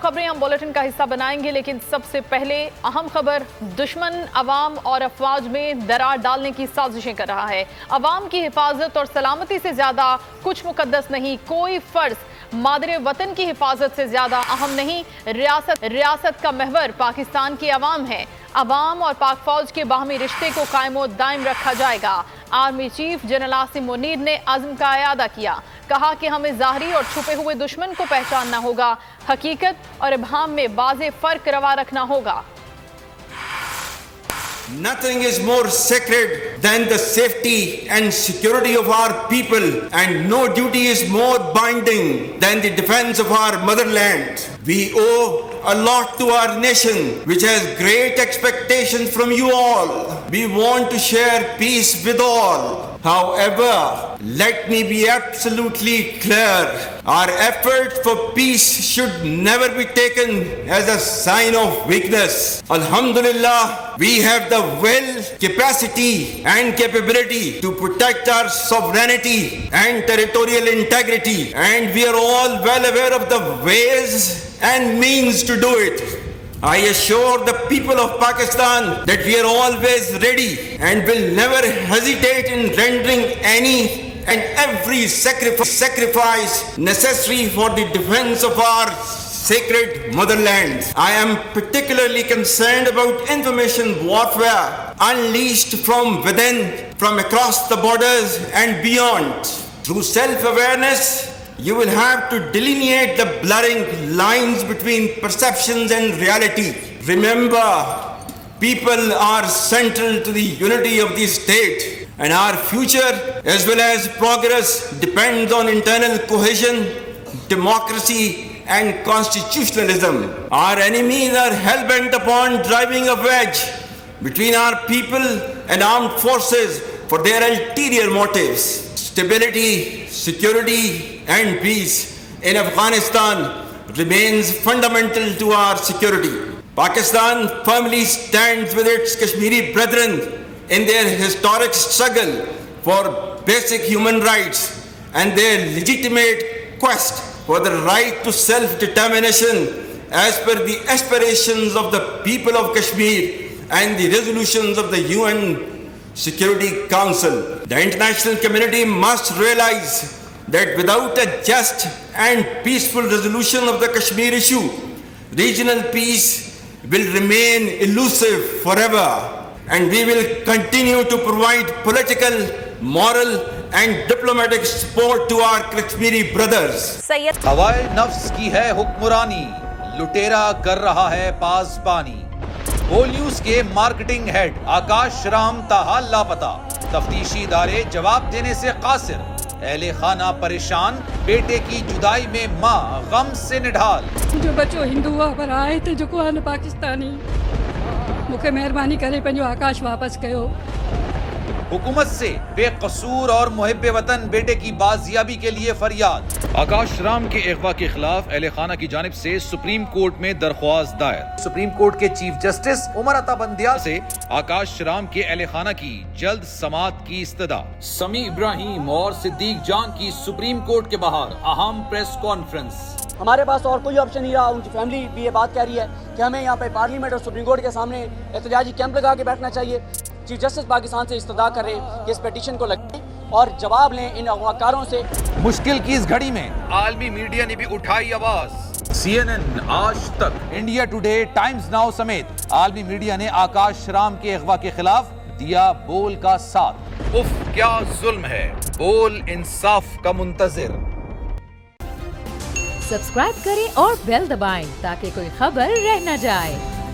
खबरें हम बुलेटिन का हिस्सा बनाएंगे, लेकिन सबसे पहले अहम खबर। दुश्मन अवाम और अफवाज में दरार डालने की साजिशें कर रहा है। अवाम की हिफाजत और सलामती से ज्यादा कुछ मुकद्दस नहीं, कोई फर्ज मादरे वतन की हिफाजत से ज्यादा अहम नहीं। रियासत का महवर पाकिस्तान की अवाम है। अवाम और पाक फौज के बाहमी रिश्ते को कायम दायम रखा जाएगा। Army chief general Asim Munir ने अज़्म का इयादा किया, कहा कि हमें ज़ाहिरी और छुपे हुए दुश्मन को पहचानना होगा, हकीकत और इबहाम में वाज़ेह फ़र्क रवा रखना होगा। Nothing is more sacred than the safety and security of our people, and no duty is more binding than the defense of our motherland. We owe a lot to our nation, which has great expectations from you all. We want to share peace with all. However, let me be absolutely clear. Our effort for peace should never be taken as a sign of weakness. Alhamdulillah, we have the will, capacity and capability to protect our sovereignty and territorial integrity, and we are all well aware of the ways and means to do it. I assure the people of Pakistan that we are always ready and will never hesitate in rendering any and every sacrifice necessary for the defense of our sacred motherland. I am particularly concerned about information warfare unleashed from within, from across the borders and beyond. Through self-awareness, you will have to delineate the blurring lines between perceptions and reality. Remember, people are central to the unity of the state, and our future as well as progress depends on internal cohesion, democracy and constitutionalism. Our enemies are hell-bent upon driving a wedge between our people and armed forces for their ulterior motives. Stability, security and peace in Afghanistan remains fundamental to our security. Pakistan firmly stands with its Kashmiri brethren in their historic struggle for basic human rights and their legitimate quest for the right to self-determination as per the aspirations of the people of Kashmir and the resolutions of the UN Security Council. The international community must realize that without a just and peaceful resolution of the Kashmir issue, regional peace will remain elusive forever, and we will continue to provide political, moral and diplomatic support to our Kashmiri brothers. हवाए नफ्स की है हुक्मरानी, लुटेरा कर रहा है पासबानी। Whole news के marketing head आकाश राम ताहा लापता, तफ्तीशी इदारे जवाब देने से कासिर, अहले खाना परेशान, बेटे की जुदाई में माँ गम से निढाल। जो बच्चों हिंदू पर आए थे जो को आने पाकिस्तानी, मुझे मेहरबानी करे पंजो आकाश वापस कयो। हुकूमत से बेकसूर और मुहिब्बे वतन बेटे की बाजियाबी के लिए फरियाद। आकाश राम के अगवा के खिलाफ अहले खाना की जानिब से सुप्रीम कोर्ट में दरख्वास्त दायर। सुप्रीम कोर्ट के चीफ जस्टिस उमर अता बंदियाल से आकाश राम के अहले खाना की जल्द समाअत की इस्तदा। समी इब्राहिम और सिद्दीक जान की सुप्रीम कोर्ट के बाहर अहम प्रेस कॉन्फ्रेंस। हमारे पास और कोई ऑप्शन नहीं रहा। उनकी फैमिली भी ये बात कह रही है कि हमें यहाँ पे पार्लियामेंट और सुप्रीम कोर्ट के सामने एहतजाजी कैंप लगा के बैठना चाहिए। चीफ जस्टिस पाकिस्तान से इस्तदा कर रहे हैं कि इस पिटीशन को लगाएं और जवाब लें इन अगवाकारों से। मुश्किल की इस घड़ी में आलमी मीडिया ने भी उठाई आवाज। CNN, आज तक, इंडिया टुडे, टाइम्स नाउ समेत आलमी मीडिया ने आकाश राम के अगवा के खिलाफ दिया बोल का साथ। उफ क्या जुल्म है, बोल इंसाफ का मुंतजिर। सब्सक्राइब करें और बेल दबाएं ताकि कोई खबर रह न जाए।